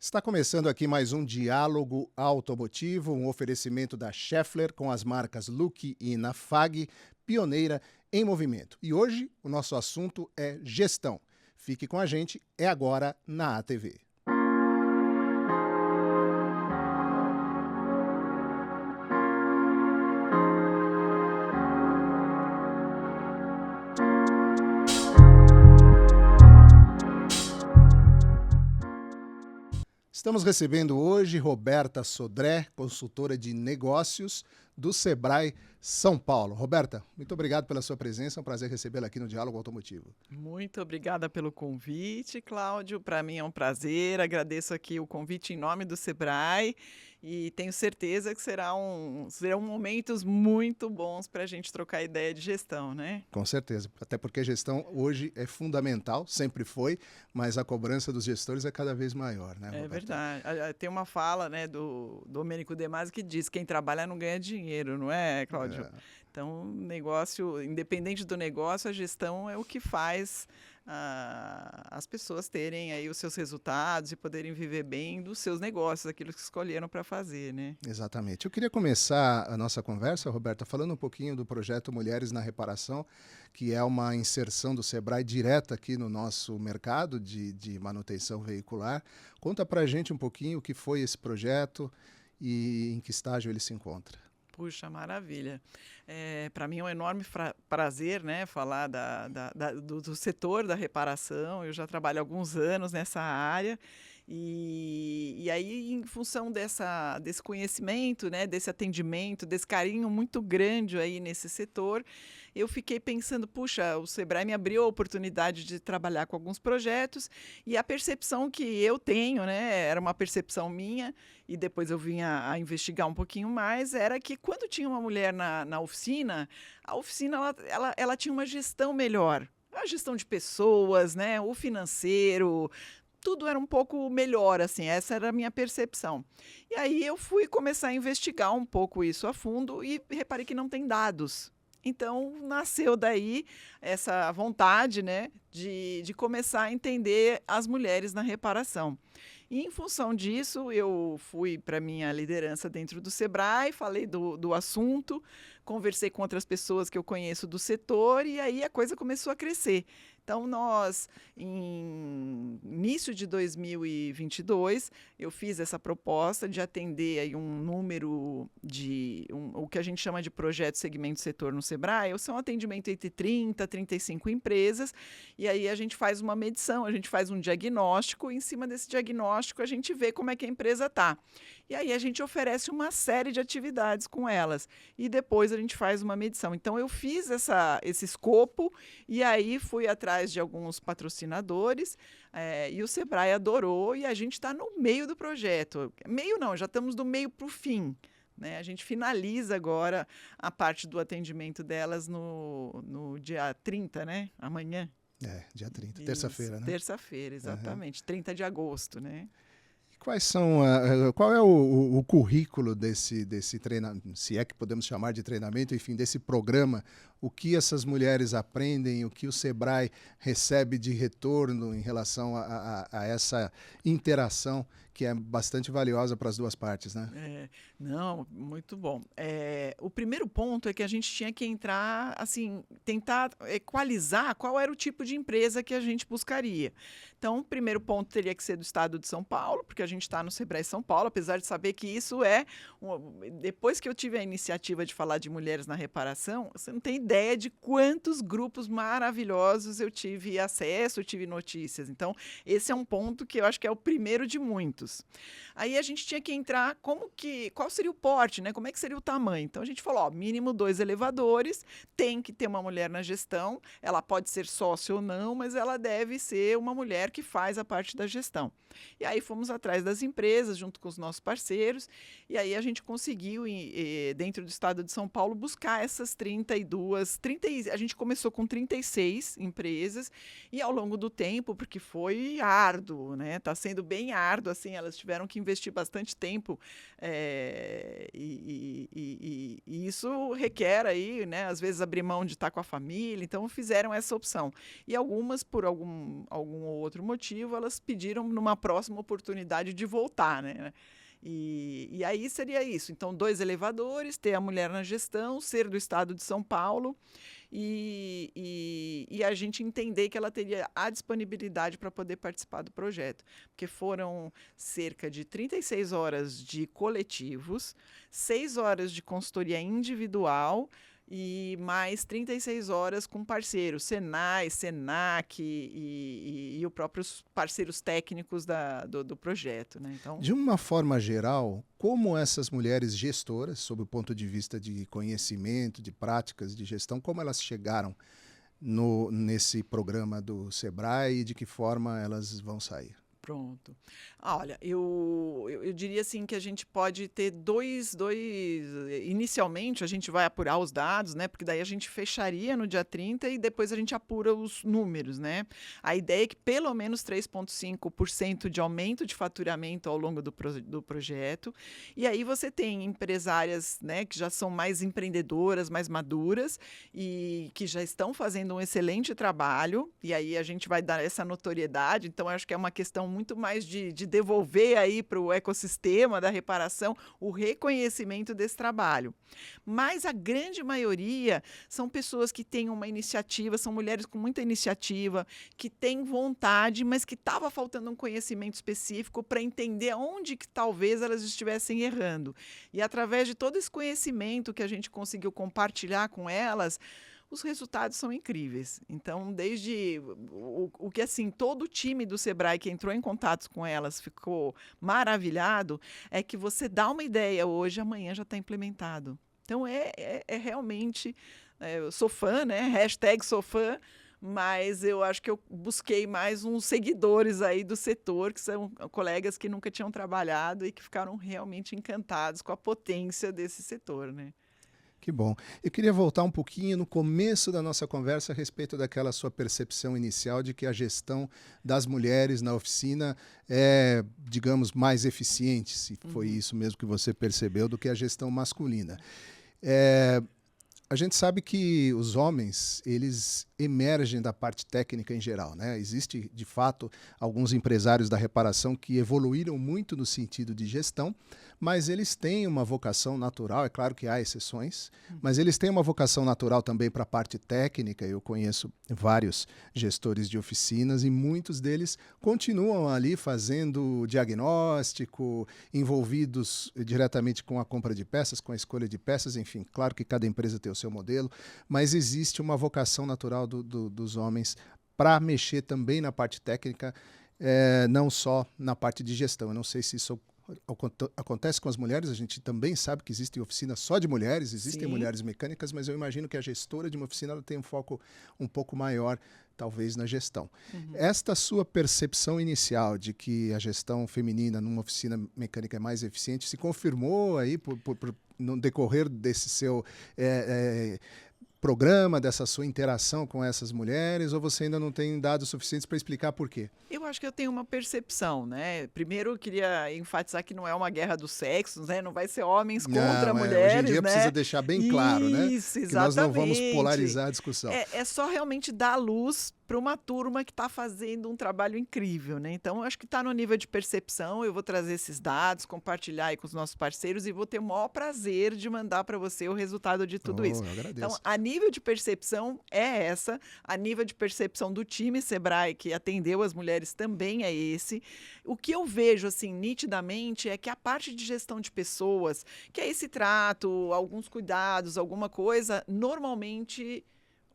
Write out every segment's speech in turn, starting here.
Está começando aqui mais um Diálogo Automotivo, um oferecimento da Schaeffler com as marcas Look e Nafag, pioneira em movimento. E hoje o nosso assunto é gestão. Fique com a gente, é agora na ATV. Estamos recebendo hoje Roberta Sodré, consultora de negócios do Sebrae São Paulo. Roberta, muito obrigado pela sua presença, é um prazer recebê-la aqui no Diálogo Automotivo. Muito obrigada pelo convite, Cláudio. Para mim é um prazer, agradeço aqui o convite em nome do Sebrae e tenho certeza que serão momentos muito bons para a gente trocar ideia de gestão, né? Com certeza, até porque a gestão hoje é fundamental, sempre foi, mas a cobrança dos gestores é cada vez maior, né, Roberta? É verdade. Tem uma fala, né, do Domênico De Masi que diz: quem trabalha não ganha dinheiro, não é, Cláudio? Então, negócio, independente do negócio, a gestão é o que faz as pessoas terem aí os seus resultados e poderem viver bem dos seus negócios, aquilo que escolheram para fazer, né? Exatamente. Eu queria começar a nossa conversa, Roberta, falando um pouquinho do projeto Mulheres na Reparação, que é uma inserção do Sebrae direta aqui no nosso mercado de manutenção veicular. Conta pra gente um pouquinho o que foi esse projeto e em que estágio ele se encontra. Puxa, maravilha. Para mim é um enorme prazer, né, falar do setor da reparação. Eu já trabalho há alguns anos nessa área e aí, em função desse conhecimento, né, desse atendimento, desse carinho muito grande aí nesse setor, eu fiquei pensando, puxa, o Sebrae me abriu a oportunidade de trabalhar com alguns projetos e a percepção que eu tenho, né, era uma percepção minha, e depois eu vim a investigar um pouquinho mais, era que quando tinha uma mulher na oficina, a oficina ela tinha uma gestão melhor. A gestão de pessoas, né, o financeiro, tudo era um pouco melhor, assim, essa era a minha percepção. E aí eu fui começar a investigar um pouco isso a fundo e reparei que não tem dados. Então, nasceu daí essa vontade, né, de começar a entender as mulheres na reparação. E, em função disso, eu fui para a minha liderança dentro do Sebrae, falei do assunto, conversei com outras pessoas que eu conheço do setor e aí a coisa começou a crescer. Então, nós, em início de 2022, eu fiz essa proposta de atender aí um número o que a gente chama de projeto segmento setor no Sebrae. São atendimento entre 30 a 35 empresas, e aí a gente faz uma medição, a gente faz um diagnóstico, e em cima desse diagnóstico a gente vê como é que a empresa está. E aí a gente oferece uma série de atividades com elas, e depois a gente faz uma medição. Então, eu fiz esse escopo, e aí fui atrás de alguns patrocinadores, e o Sebrae adorou, e a gente está no meio do projeto. Meio não, já estamos do meio para o fim. Né? A gente finaliza agora a parte do atendimento delas no dia 30, né? Amanhã. Dia 30, terça-feira, né? Terça-feira, exatamente. 30 de agosto, né? Qual é o currículo desse treinamento, se é que podemos chamar de treinamento, enfim, desse programa? O que essas mulheres aprendem, o que o Sebrae recebe de retorno em relação a essa interação que é bastante valiosa para as duas partes, né? Não, muito bom. O primeiro ponto é que a gente tinha que entrar, assim, tentar equalizar qual era o tipo de empresa que a gente buscaria. Então, o primeiro ponto teria que ser do estado de São Paulo, porque a gente está no Sebrae São Paulo, apesar de saber que isso depois que eu tive a iniciativa de falar de mulheres na reparação, você não tem ideia de quantos grupos maravilhosos eu tive acesso, eu tive notícias. Então, esse é um ponto que eu acho que é o primeiro de muitos. Aí a gente tinha que entrar qual seria o porte, né? Como é que seria o tamanho? Então a gente falou, mínimo 2 elevadores, tem que ter uma mulher na gestão, ela pode ser sócia ou não, mas ela deve ser uma mulher que faz a parte da gestão. E aí fomos atrás das empresas, junto com os nossos parceiros, e aí a gente conseguiu, dentro do estado de São Paulo, buscar essas 32 a gente começou com 36 empresas e ao longo do tempo, porque foi árduo, né? Está sendo bem árduo, assim, elas tiveram que investir bastante tempo e isso requer aí, né? Às vezes abrir mão de estar com a família, então fizeram essa opção. E algumas, por algum ou outro motivo, elas pediram numa próxima oportunidade de voltar, né? E aí seria isso. Então, 2 elevadores, ter a mulher na gestão, ser do estado de São Paulo e a gente entender que ela teria a disponibilidade para poder participar do projeto. Porque foram cerca de 36 horas de coletivos, 6 horas de consultoria individual e mais 36 horas com parceiros, Senai, Senac e os próprios parceiros técnicos do projeto, né? Então, de uma forma geral, como essas mulheres gestoras, sob o ponto de vista de conhecimento, de práticas de gestão, como elas chegaram nesse programa do Sebrae e de que forma elas vão sair? pronto. Olha, eu diria assim que a gente pode ter dois. Inicialmente, a gente vai apurar os dados, né? Porque daí a gente fecharia no dia 30 e depois a gente apura os números, né? A ideia é que pelo menos 3,5% de aumento de faturamento ao longo do projeto. E aí você tem empresárias, né, que já são mais empreendedoras, mais maduras e que já estão fazendo um excelente trabalho. E aí a gente vai dar essa notoriedade. Então, eu acho que é uma questão muito mais de devolver aí para o ecossistema da reparação o reconhecimento desse trabalho. Mas a grande maioria são pessoas que têm uma iniciativa, são mulheres com muita iniciativa, que têm vontade, mas que estava faltando um conhecimento específico para entender onde que talvez elas estivessem errando. E através de todo esse conhecimento que a gente conseguiu compartilhar com elas, os resultados são incríveis. Então, desde o que assim, todo o time do Sebrae que entrou em contato com elas ficou maravilhado, é que você dá uma ideia hoje, amanhã já está implementado. Então, é realmente, eu sou fã, né? Hashtag sou fã, mas eu acho que eu busquei mais uns seguidores aí do setor, que são colegas que nunca tinham trabalhado e que ficaram realmente encantados com a potência desse setor, né? Que bom. Eu queria voltar um pouquinho no começo da nossa conversa a respeito daquela sua percepção inicial de que a gestão das mulheres na oficina é, digamos, mais eficiente, se foi isso mesmo que você percebeu, do que a gestão masculina. A gente sabe que os homens, eles emergem da parte técnica em geral, né? Existe, de fato, alguns empresários da reparação que evoluíram muito no sentido de gestão, mas eles têm uma vocação natural, é claro que há exceções, mas eles têm uma vocação natural também para a parte técnica. Eu conheço vários gestores de oficinas e muitos deles continuam ali fazendo diagnóstico, envolvidos diretamente com a compra de peças, com a escolha de peças, enfim, claro que cada empresa tem o seu modelo, mas existe uma vocação natural dos homens para mexer também na parte técnica, não só na parte de gestão. Eu não sei se isso acontece com as mulheres, a gente também sabe que existem oficinas só de mulheres, existem Sim. mulheres mecânicas, mas eu imagino que a gestora de uma oficina ela tem um foco um pouco maior, talvez, na gestão. Esta sua percepção inicial de que a gestão feminina numa oficina mecânica é mais eficiente se confirmou aí no decorrer desse seu programa, dessa sua interação com essas mulheres, ou você ainda não tem dados suficientes para explicar por quê? Eu acho que eu tenho uma percepção, né? Primeiro, eu queria enfatizar que não é uma guerra dos sexos, né? Não vai ser homens contra Não, mulheres, hoje em dia né? precisa deixar bem claro, né? Isso, Que nós não vamos exatamente. polarizar a discussão. É só realmente dar luz para uma turma que está fazendo um trabalho incrível, né? Então, eu acho que está no nível de percepção. Eu vou trazer esses dados, compartilhar aí com os nossos parceiros e vou ter o maior prazer de mandar para você o resultado de tudo isso. Eu agradeço. Então, a nível de percepção é essa, a nível de percepção do time Sebrae, que atendeu as mulheres, também é esse. O que eu vejo, assim, nitidamente, é que a parte de gestão de pessoas, que é esse trato, alguns cuidados, alguma coisa, normalmente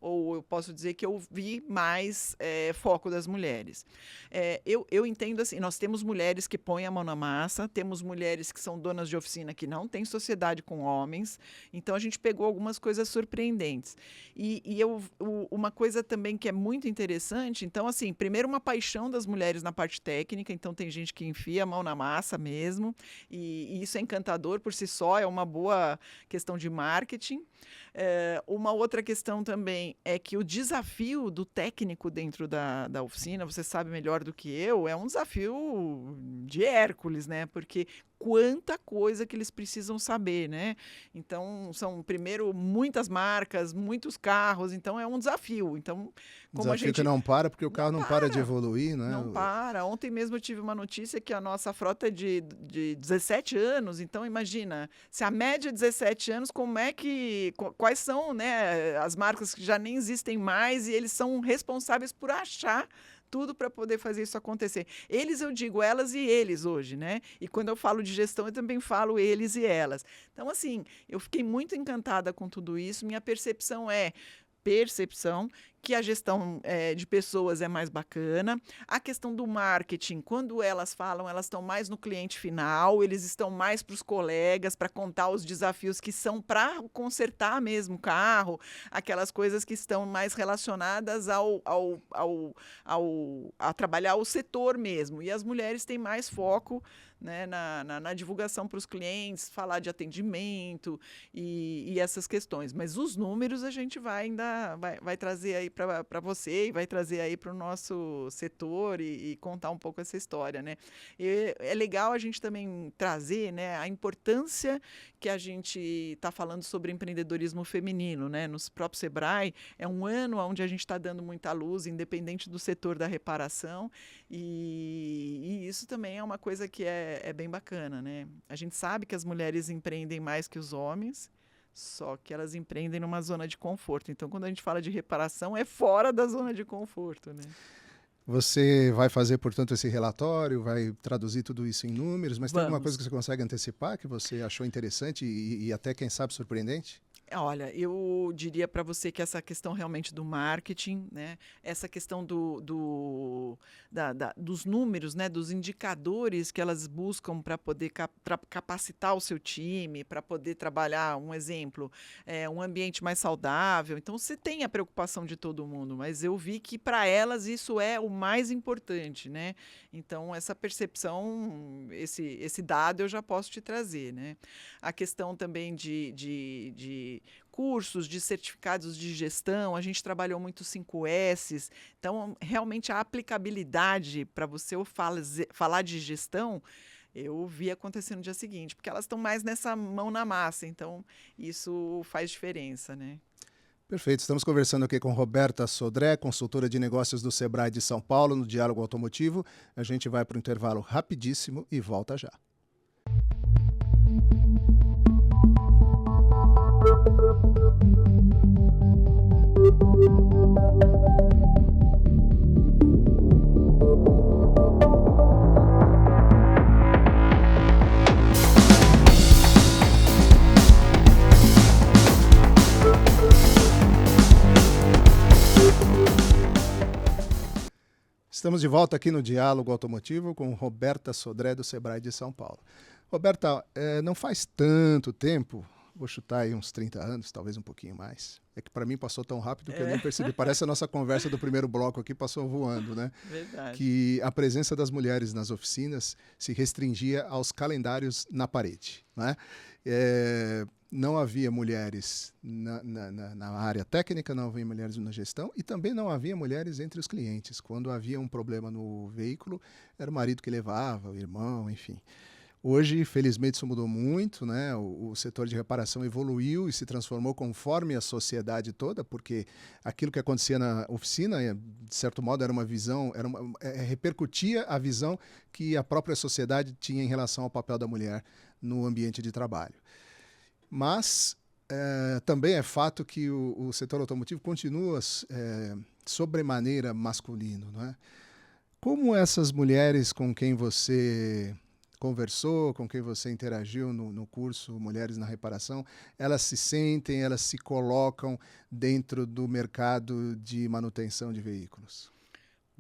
ou eu posso dizer que eu vi mais foco das mulheres. Eu entendo assim, nós temos mulheres que põem a mão na massa, temos mulheres que são donas de oficina que não têm sociedade com homens, então a gente pegou algumas coisas surpreendentes. Uma coisa também que é muito interessante, então assim, primeiro uma paixão das mulheres na parte técnica, então tem gente que enfia a mão na massa mesmo, e isso é encantador por si só, é uma boa questão de marketing. Uma outra questão também é que o desafio do técnico dentro da oficina, você sabe melhor do que eu, é um desafio de Hércules, né? Porque quanta coisa que eles precisam saber, né? Então, são, primeiro, muitas marcas, muitos carros, então é um desafio. Então, como a Desafio que gente... não para, porque o carro Não não para de para, evoluir, né? não para. Ontem mesmo eu tive uma notícia que a nossa frota é de 17 anos, então imagina, se a média é 17 anos, como é que... Quais são, né, as marcas que já nem existem mais e eles são responsáveis por achar tudo para poder fazer isso acontecer. Eles, eu digo elas e eles hoje, né? E quando eu falo de gestão, eu também falo eles e elas. Então, assim, eu fiquei muito encantada com tudo isso. Minha percepção que a gestão de pessoas é mais bacana. A questão do marketing, quando elas falam, elas estão mais no cliente final, eles estão mais para os colegas, para contar os desafios que são para consertar mesmo o carro, aquelas coisas que estão mais relacionadas a trabalhar o setor mesmo. E as mulheres têm mais foco, né, na divulgação para os clientes, falar de atendimento e essas questões. Mas os números a gente vai trazer aí para você e vai trazer aí para o nosso setor e contar um pouco essa história, né? E é legal a gente também trazer, né, a importância que a gente está falando sobre empreendedorismo feminino, né? No próprio Sebrae, é um ano onde a gente está dando muita luz, independente do setor da reparação, e isso também é uma coisa que é bem bacana, né? A gente sabe que as mulheres empreendem mais que os homens, só que elas empreendem numa zona de conforto. Então, quando a gente fala de reparação, é fora da zona de conforto, né? Você vai fazer, portanto, esse relatório, vai traduzir tudo isso em números, mas tem alguma coisa Vamos. que você consegue antecipar, que você achou interessante e até, quem sabe, surpreendente? Olha, eu diria para você que essa questão realmente do marketing, né, essa questão dos números, né, dos indicadores que elas buscam para poder capacitar o seu time, para poder trabalhar, um exemplo, um ambiente mais saudável. Então, você tem a preocupação de todo mundo, mas eu vi que para elas isso é o mais importante, né? Então, essa percepção, esse dado eu já posso te trazer, né? A questão também de cursos, de certificados de gestão, a gente trabalhou muito 5S, então realmente a aplicabilidade para você falar de gestão, eu vi acontecer no dia seguinte, porque elas estão mais nessa mão na massa, então isso faz diferença, né? Perfeito, estamos conversando aqui com Roberta Sodré, consultora de negócios do Sebrae de São Paulo, no Diálogo Automotivo. A gente vai para um intervalo rapidíssimo e volta já. Estamos de volta aqui no Diálogo Automotivo com Roberta Sodré, do Sebrae de São Paulo. Roberta, não faz tanto tempo, vou chutar aí uns 30 anos, talvez um pouquinho mais. É que para mim passou tão rápido que eu nem percebi. Parece a nossa conversa do primeiro bloco aqui passou voando, né? Verdade. Que a presença das mulheres nas oficinas se restringia aos calendários na parede, né? Não havia mulheres na área técnica, não havia mulheres na gestão e também não havia mulheres entre os clientes. Quando havia um problema no veículo, era o marido que levava, o irmão, enfim. Hoje, felizmente, isso mudou muito, né? O setor de reparação evoluiu e se transformou conforme a sociedade toda, porque aquilo que acontecia na oficina, de certo modo, era uma visão, repercutia a visão que a própria sociedade tinha em relação ao papel da mulher no ambiente de trabalho. Mas também é fato que o setor automotivo continua sobremaneira masculino, não é? Como essas mulheres com quem você conversou, com quem você interagiu no curso Mulheres na Reparação, elas se sentem, elas se colocam dentro do mercado de manutenção de veículos?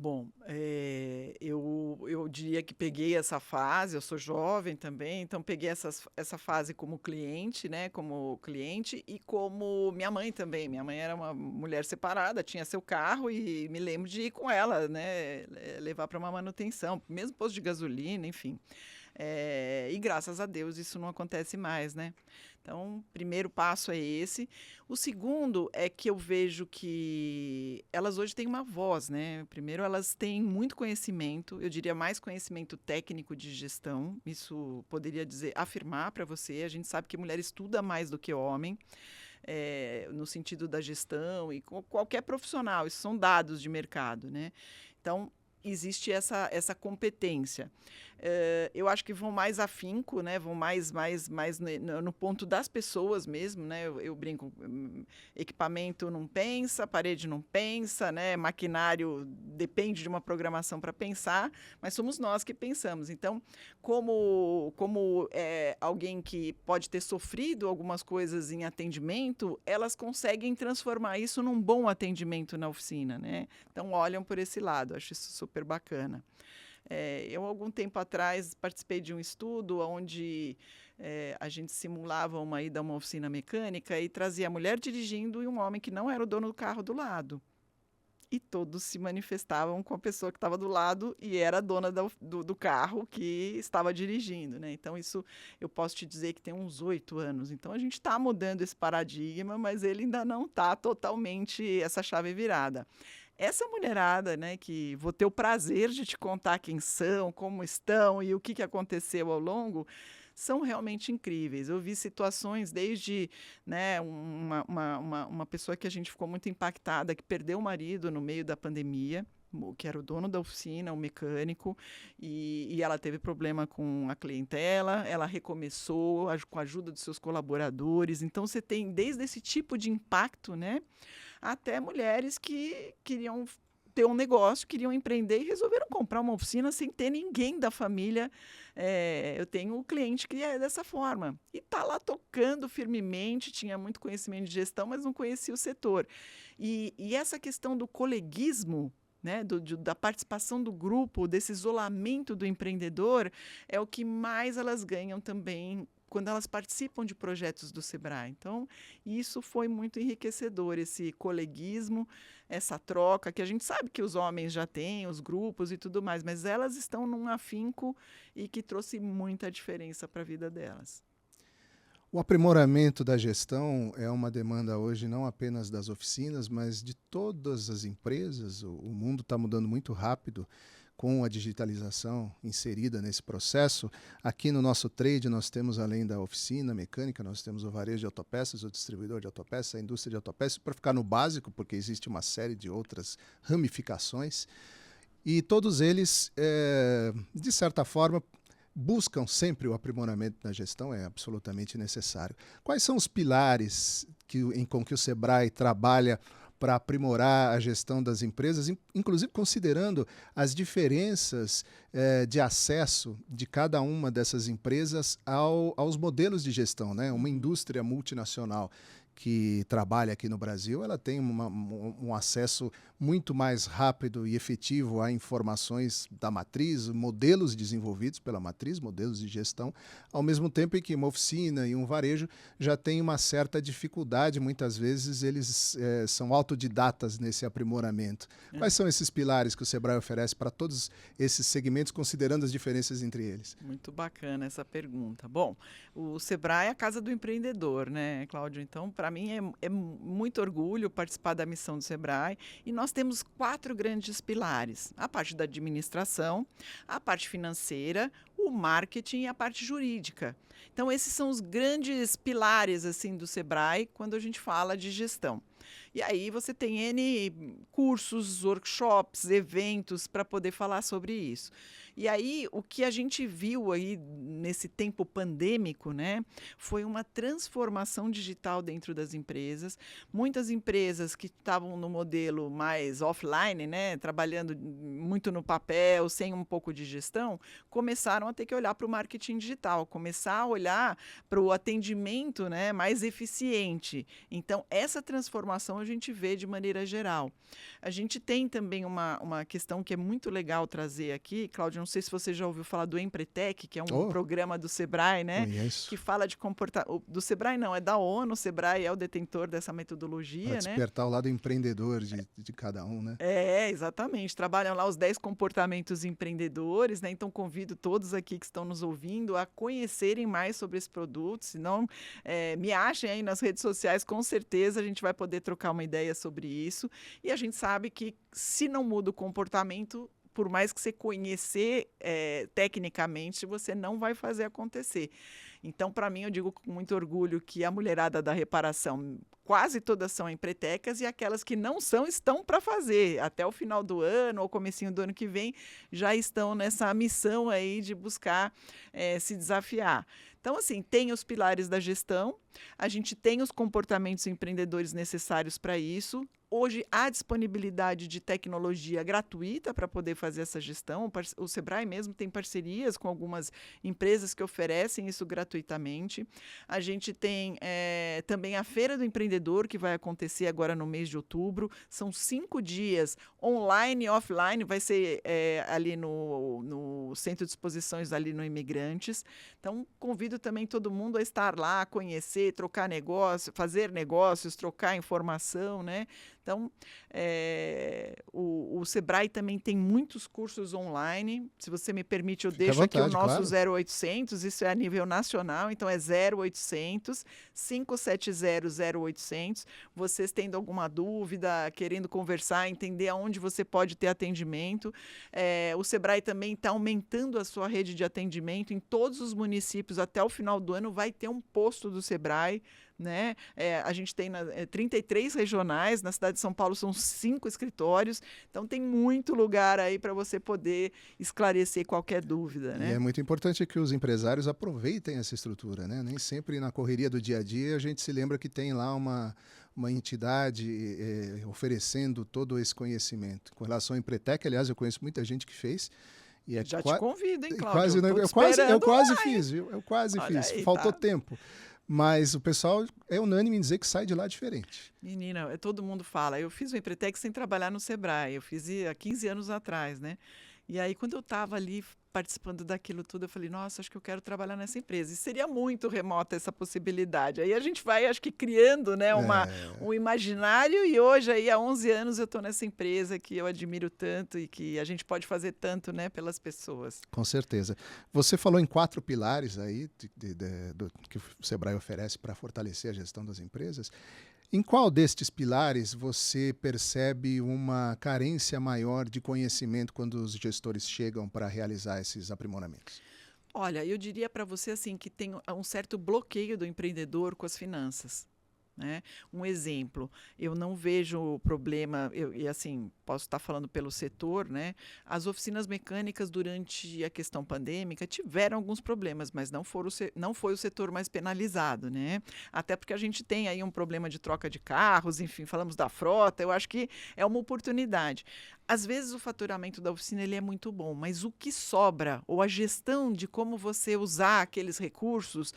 Bom, eu diria que peguei essa fase, eu sou jovem também, então peguei essa fase como cliente, né, como cliente e como minha mãe também. Minha mãe era uma mulher separada, tinha seu carro e me lembro de ir com ela, né, levar para uma manutenção, mesmo posto de gasolina, enfim. E graças a Deus isso não acontece mais, né? Então, o primeiro passo é esse. O segundo é que eu vejo que elas hoje têm uma voz, né? Primeiro, elas têm muito conhecimento, eu diria mais conhecimento técnico de gestão. Isso poderia dizer, afirmar para você. A gente sabe que mulher estuda mais do que homem. No sentido da gestão e qualquer profissional, isso são dados de mercado, né? Então, existe essa competência. Eu acho que vão mais afinco, né? Vão mais no ponto das pessoas mesmo, né? Eu brinco, equipamento não pensa, parede não pensa, né? Maquinário depende de uma programação para pensar, mas somos nós que pensamos. Então, como alguém que pode ter sofrido algumas coisas em atendimento, elas conseguem transformar isso num bom atendimento na oficina, né? Então, olham por esse lado, acho isso super bacana. Eu, algum tempo atrás, participei de um estudo onde a gente simulava uma ida a uma oficina mecânica e trazia a mulher dirigindo e um homem que não era o dono do carro do lado. E todos se manifestavam com a pessoa que estava do lado e era a dona do carro que estava dirigindo, né? Então, isso eu posso te dizer que tem uns 8 anos. Então, a gente está mudando esse paradigma, mas ele ainda não está totalmente essa chave virada. Essa mulherada, né, que vou ter o prazer de te contar quem são, como estão e o que aconteceu ao longo, são realmente incríveis. Eu vi situações desde, né, uma pessoa que a gente ficou muito impactada, que perdeu o marido no meio da pandemia, que era o dono da oficina, o mecânico, e ela teve problema com a clientela, ela recomeçou com a ajuda dos seus colaboradores. Então, você tem desde esse tipo de impacto, né, até mulheres que queriam ter um negócio, queriam empreender e resolveram comprar uma oficina sem ter ninguém da família. Eu tenho um cliente que é dessa forma. E está lá tocando firmemente, tinha muito conhecimento de gestão, mas não conhecia o setor. E essa questão do coleguismo, né, da participação do grupo, desse isolamento do empreendedor, é o que mais elas ganham também quando elas participam de projetos do Sebrae. Então, isso foi muito enriquecedor, esse coleguismo, essa troca, que a gente sabe que os homens já têm, os grupos e tudo mais, mas elas estão num afinco e que trouxe muita diferença para a vida delas. O aprimoramento da gestão é uma demanda hoje não apenas das oficinas, mas de todas as empresas. O mundo está mudando muito rápido com a digitalização inserida nesse processo. Aqui no nosso trade nós temos, além da oficina mecânica, nós temos o varejo de autopeças, o distribuidor de autopeças, a indústria de autopeças, para ficar no básico, porque existe uma série de outras ramificações. E todos eles, de certa forma, buscam sempre o aprimoramento na gestão, é absolutamente necessário. Quais são os pilares com que o Sebrae trabalha para aprimorar a gestão das empresas, inclusive considerando as diferenças de acesso de cada uma dessas empresas aos modelos de gestão, né? Uma indústria multinacional que trabalha aqui no Brasil, ela tem um acesso muito mais rápido e efetivo a informações da matriz, modelos desenvolvidos pela matriz, modelos de gestão, ao mesmo tempo em que uma oficina e um varejo já tem uma certa dificuldade, muitas vezes eles são autodidatas nesse aprimoramento. Quais são esses pilares que o Sebrae oferece para todos esses segmentos, considerando as diferenças entre eles? Muito bacana essa pergunta. Bom, o Sebrae é a casa do empreendedor, né, Cláudio? Então, para mim é muito orgulho participar da missão do Sebrae e nós temos 4 grandes pilares: a parte da administração, a parte financeira, o marketing e a parte jurídica. Então, esses são os grandes pilares assim do Sebrae quando a gente fala de gestão. E aí você tem N cursos, workshops, eventos para poder falar sobre isso. E aí, o que a gente viu aí nesse tempo pandêmico, né, foi uma transformação digital dentro das empresas. Muitas empresas que estavam no modelo mais offline, né, trabalhando muito no papel, sem um pouco de gestão, começaram a ter que olhar para o marketing digital, começar a olhar para o atendimento, né, mais eficiente. Então, essa transformação a gente vê de maneira geral. A gente tem também uma questão que é muito legal trazer aqui, Cláudio, não sei se você já ouviu falar do Empretec, que é um programa do Sebrae, né, conheço. que fala de comportamento. Do Sebrae não, é da ONU, o Sebrae é o detentor dessa metodologia. Para despertar, né, o lado empreendedor de cada um, né? Exatamente. Trabalham lá os 10 comportamentos empreendedores, né? Então convido todos aqui que estão nos ouvindo a conhecerem mais sobre esse produto, se não, me achem aí nas redes sociais, com certeza a gente vai poder trocar uma ideia sobre isso. E a gente sabe que se não muda o comportamento, por mais que você conhecer tecnicamente, você não vai fazer acontecer. Então, para mim, eu digo com muito orgulho que a mulherada da reparação, quase todas são empretecas, e aquelas que não são, estão para fazer. Até o final do ano ou comecinho do ano que vem, já estão nessa missão aí de buscar se desafiar. Então, assim, tem os pilares da gestão, a gente tem os comportamentos empreendedores necessários para isso. Hoje há disponibilidade de tecnologia gratuita para poder fazer essa gestão. O Sebrae mesmo tem parcerias com algumas empresas que oferecem isso gratuitamente. A gente tem também a Feira do Empreendedor, que vai acontecer agora no mês de outubro. São 5 dias, online e offline, vai ser ali no Centro de Exposições, ali no Imigrantes. Então, convido também todo mundo a estar lá, conhecer, trocar negócio, fazer negócios, trocar informação, né? Então, o Sebrae também tem muitos cursos online. Se você me permite, eu deixo aqui o nosso 0800, isso é a nível nacional, então é 0800 570 0800. Vocês tendo alguma dúvida, querendo conversar, entender aonde você pode ter atendimento. O Sebrae também está aumentando a sua rede de atendimento em todos os municípios. Até o final do ano vai ter um posto do Sebrae, né? A gente tem 33 regionais, na cidade de São Paulo são 5 escritórios, então tem muito lugar aí para você poder esclarecer qualquer dúvida, né? E é muito importante que os empresários aproveitem essa estrutura, né? Nem sempre na correria do dia a dia a gente se lembra que tem lá uma entidade oferecendo todo esse conhecimento. Com relação ao Empretec, aliás, eu conheço muita gente que fez. E já te convido, hein, Cláudio? Eu quase fiz, viu? Eu quase fiz. Aí, faltou tá? Tempo. Mas o pessoal é unânime em dizer que sai de lá diferente. Menina, todo mundo fala. Eu fiz o Empretec sem trabalhar no Sebrae. Eu fiz há 15 anos atrás, né? E aí, quando eu estava ali participando daquilo tudo, eu falei, nossa, acho que eu quero trabalhar nessa empresa. E seria muito remota essa possibilidade. Aí a gente vai, acho que criando, né, um imaginário, e hoje, aí, há 11 anos, eu estou nessa empresa que eu admiro tanto e que a gente pode fazer tanto, né, pelas pessoas. Com certeza. Você falou em 4 pilares aí que o Sebrae oferece para fortalecer a gestão das empresas. Em qual destes pilares você percebe uma carência maior de conhecimento quando os gestores chegam para realizar esses aprimoramentos? Olha, eu diria para você assim que tem um certo bloqueio do empreendedor com as finanças, né? Um exemplo, eu não vejo problema, e assim, posso estar falando pelo setor, né? As oficinas mecânicas durante a questão pandêmica tiveram alguns problemas, mas não foi o setor mais penalizado, né? Até porque a gente tem aí um problema de troca de carros, enfim, falamos da frota, eu acho que é uma oportunidade. Às vezes o faturamento da oficina ele é muito bom, mas o que sobra, ou a gestão de como você usar aqueles recursos,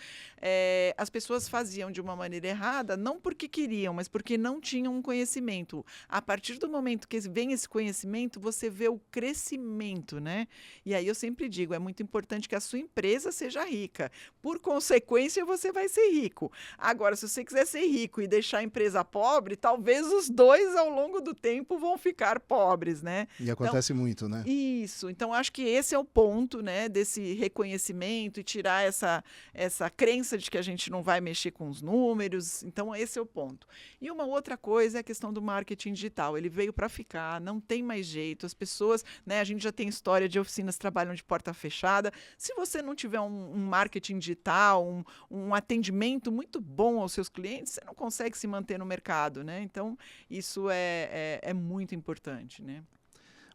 as pessoas faziam de uma maneira errada, não porque queriam, mas porque não tinham um conhecimento. A partir do momento que vem esse conhecimento, você vê o crescimento, né? E aí eu sempre digo, é muito importante que a sua empresa seja rica. Por consequência, você vai ser rico. Agora, se você quiser ser rico e deixar a empresa pobre, talvez os dois, ao longo do tempo, vão ficar pobres, né? E acontece muito, né? Isso. Então, acho que esse é o ponto, né, desse reconhecimento e tirar essa crença de que a gente não vai mexer com os números. Então, esse é o ponto. E uma outra coisa é a questão do marketing digital. Ele veio para ficar, não tem mais jeito. As pessoas, né, a gente já tem história de oficinas que trabalham de porta fechada. Se você não tiver um marketing digital, um atendimento muito bom aos seus clientes, você não consegue se manter no mercado, né? Então, isso é muito importante, né?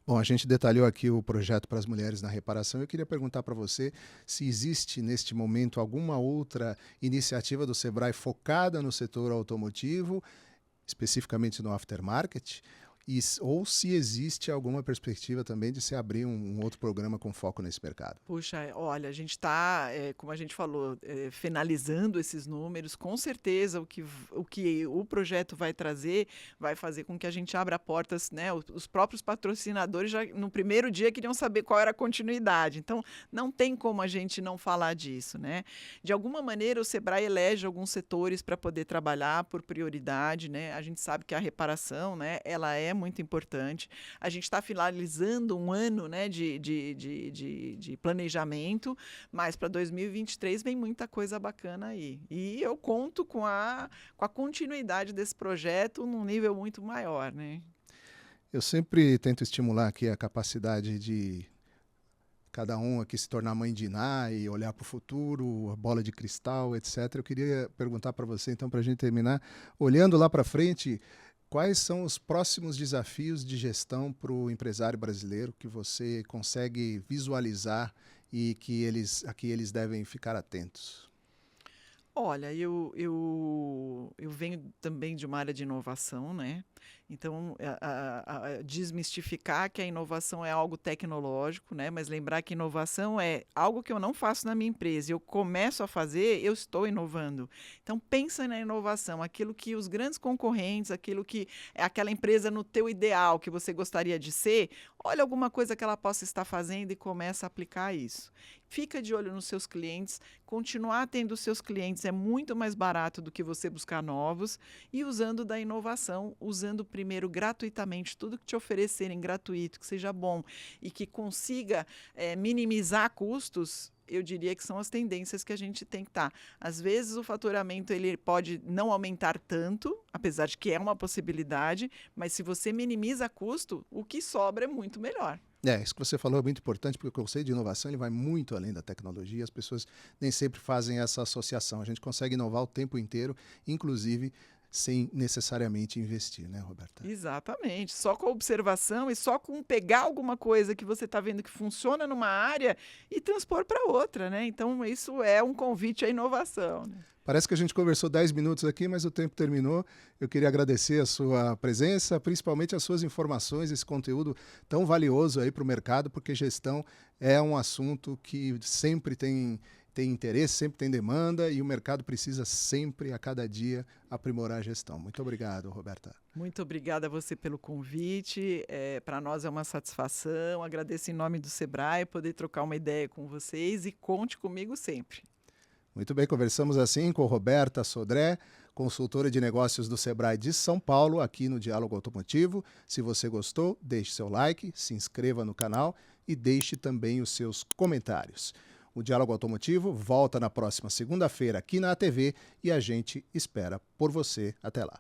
Bom, a gente detalhou aqui o projeto para as mulheres na reparação. Eu queria perguntar para você se existe neste momento alguma outra iniciativa do Sebrae focada no setor automotivo, especificamente no aftermarket, ou se existe alguma perspectiva também de se abrir um outro programa com foco nesse mercado. Puxa, olha, a gente está, como a gente falou, finalizando esses números. Com certeza, o que o projeto vai trazer vai fazer com que a gente abra portas, né? Os próprios patrocinadores já no primeiro dia queriam saber qual era a continuidade. Então, não tem como a gente não falar disso, né? De alguma maneira, o Sebrae elege alguns setores para poder trabalhar por prioridade, né? A gente sabe que a reparação, né? Ela é muito importante. A gente está finalizando um ano, né, de planejamento, mas para 2023 vem muita coisa bacana aí. E eu conto com a continuidade desse projeto num nível muito maior, né? Eu sempre tento estimular aqui a capacidade de cada um aqui se tornar mãe de Iná e olhar para o futuro, a bola de cristal, etc. Eu queria perguntar para você, então, para a gente terminar, olhando lá para frente, quais são os próximos desafios de gestão para o empresário brasileiro que você consegue visualizar e que eles devem ficar atentos? Olha, eu venho também de uma área de inovação, né? Então, desmistificar que a inovação é algo tecnológico, né? Mas lembrar que inovação é algo que eu não faço na minha empresa. Eu começo a fazer, eu estou inovando. Então, pensa na inovação, aquilo que os grandes concorrentes, aquilo que é aquela empresa no teu ideal que você gostaria de ser, olha alguma coisa que ela possa estar fazendo e começa a aplicar isso. Fica de olho nos seus clientes, continuar tendo os seus clientes é muito mais barato do que você buscar novos e usando da inovação, usando primeiro gratuitamente tudo que te oferecerem gratuito, que seja bom e que consiga minimizar custos. Eu diria que são as tendências que a gente tem que estar. Às vezes o faturamento ele pode não aumentar tanto, apesar de que é uma possibilidade, mas se você minimiza custo, o que sobra é muito melhor. Isso que você falou é muito importante, porque o conceito de inovação ele vai muito além da tecnologia, as pessoas nem sempre fazem essa associação. A gente consegue inovar o tempo inteiro, inclusive sem necessariamente investir, né, Roberta? Exatamente. Só com a observação e só com pegar alguma coisa que você está vendo que funciona numa área e transpor para outra, né? Então, isso é um convite à inovação, né? Parece que a gente conversou 10 minutos aqui, mas o tempo terminou. Eu queria agradecer a sua presença, principalmente as suas informações, esse conteúdo tão valioso aí para o mercado, porque gestão é um assunto que sempre tem interesse, sempre tem demanda e o mercado precisa sempre, a cada dia, aprimorar a gestão. Muito obrigado, Roberta. Muito obrigada a você pelo convite. Para nós é uma satisfação. Agradeço em nome do Sebrae poder trocar uma ideia com vocês e conte comigo sempre. Muito bem, conversamos assim com Roberta Sodré, consultora de negócios do Sebrae de São Paulo, aqui no Diálogo Automotivo. Se você gostou, deixe seu like, se inscreva no canal e deixe também os seus comentários. O Diálogo Automotivo volta na próxima segunda-feira aqui na ATV e a gente espera por você. Até lá.